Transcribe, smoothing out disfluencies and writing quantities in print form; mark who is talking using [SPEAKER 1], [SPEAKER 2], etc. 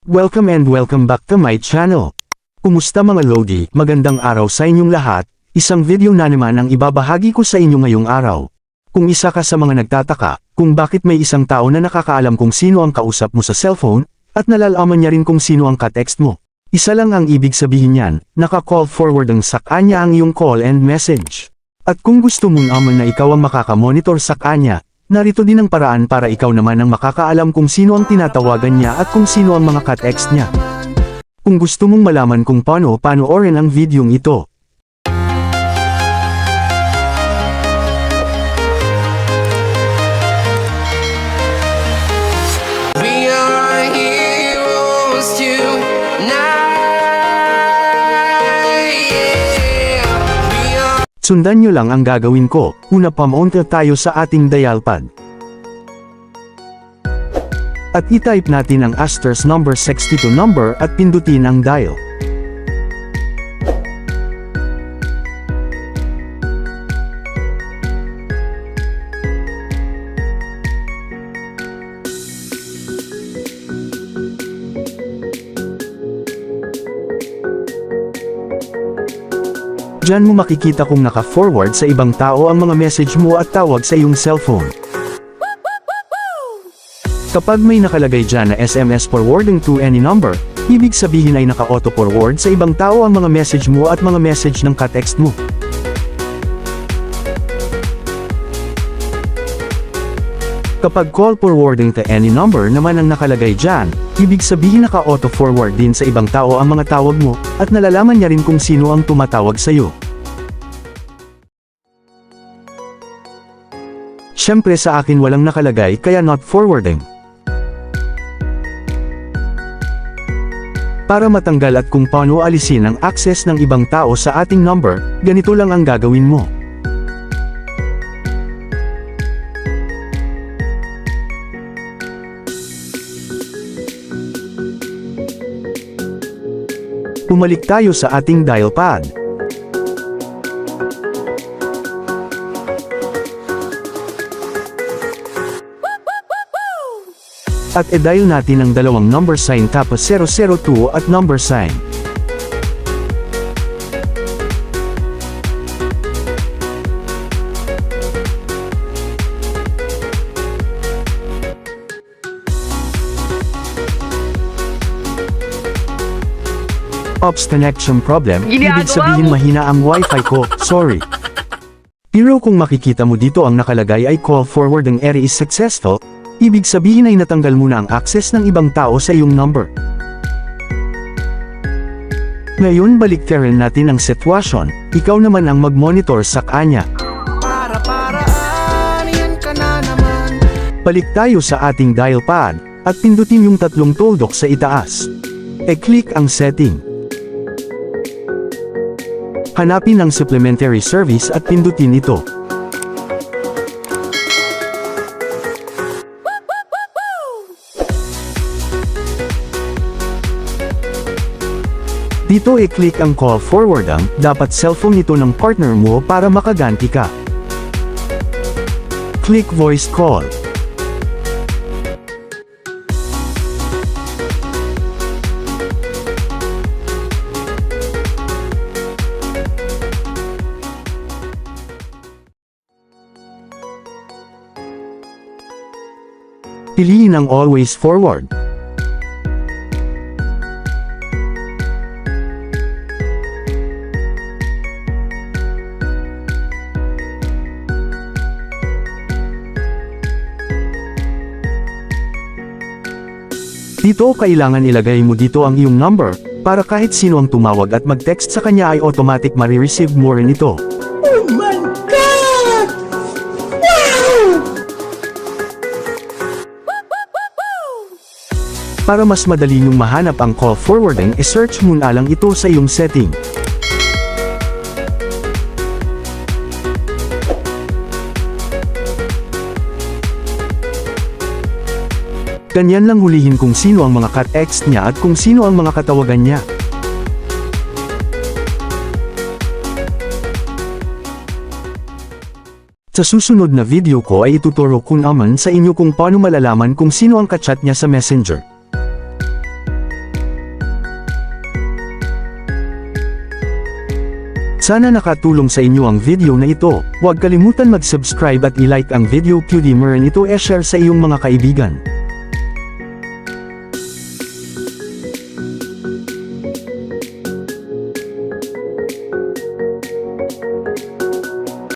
[SPEAKER 1] Welcome and welcome back to my channel. Kumusta mga Lodi? Magandang araw sa inyong lahat. Isang video na naman ang ibabahagi ko sa inyo ngayong araw. Kung isa ka sa mga nagtataka, kung bakit may isang tao na nakakaalam kung sino ang kausap mo sa cellphone, at nalalaman niya rin kung sino ang ka-text mo. Isa lang ang ibig sabihin niyan, naka-call forward ang sa kanya ang iyong call and message. At kung gusto mong naman na ikaw ang makakamonitor sa kanya, narito din ang paraan para ikaw naman ang makakaalam kung sino ang tinatawagan niya at kung sino ang mga ka-text niya. Kung gusto mong malaman kung paano panoorin ang videong ito. Sundan nyo lang ang gagawin ko. Una pamunta tayo sa ating dial pad. At i-type natin ang asterisk number 62 number at pindutin ang dial. Diyan mo makikita kung naka-forward sa ibang tao ang mga message mo at tawag sa iyong cellphone. Kapag may nakalagay dyan na SMS forwarding to any number, ibig sabihin ay naka-auto forward sa ibang tao ang mga message mo at mga message ng ka-text mo. Kapag call forwarding to any number naman ang nakalagay dyan, ibig sabihin naka-auto forward din sa ibang tao ang mga tawag mo, at nalalaman niya rin kung sino ang tumatawag sa'yo. Siyempre sa akin walang nakalagay kaya not forwarding. Para matanggal at kung paano alisin ang access ng ibang tao sa ating number, ganito lang ang gagawin mo. Bumalik tayo sa ating dial pad. At i-dial natin ang dalawang number sign tapos 002 at number sign. Ops, connection problem, ibig sabihin mahina ang wifi ko, sorry. Pero kung makikita mo dito ang nakalagay ay call forwarding error is successful, ibig sabihin ay natanggal mo na ang access ng ibang tao sa iyong number. Ngayon baliktarin natin ang sitwasyon, ikaw naman ang mag-monitor sa kanya. Balik tayo sa ating dial pad, at pindutin yung tatlong tuldok sa itaas. E-click ang setting. Hanapin ang supplementary service at pindutin ito. Dito i-click ang call forwarding, dapat cellphone ito ng partner mo para makaganti ka. Click voice call. Piliin ang always forward. Dito kailangan ilagay mo dito ang iyong number, para kahit sino ang tumawag at mag-text sa kanya ay automatic marireceive mo rin ito.
[SPEAKER 2] Oh my God! Wow!
[SPEAKER 1] Para mas madali niyong mahanap ang call forwarding, i-search mo na lang ito sa iyong setting. Ganyan lang hulihin kung sino ang mga ka-text niya at kung sino ang mga katawagan niya. Sa susunod na video ko ay ituturo ko naman sa inyo kung paano malalaman kung sino ang ka-chat niya sa Messenger. Sana nakatulong sa inyo ang video na ito. Huwag kalimutan mag-subscribe at i-like ang video. Pwede mo rin ito e-share sa iyong mga kaibigan.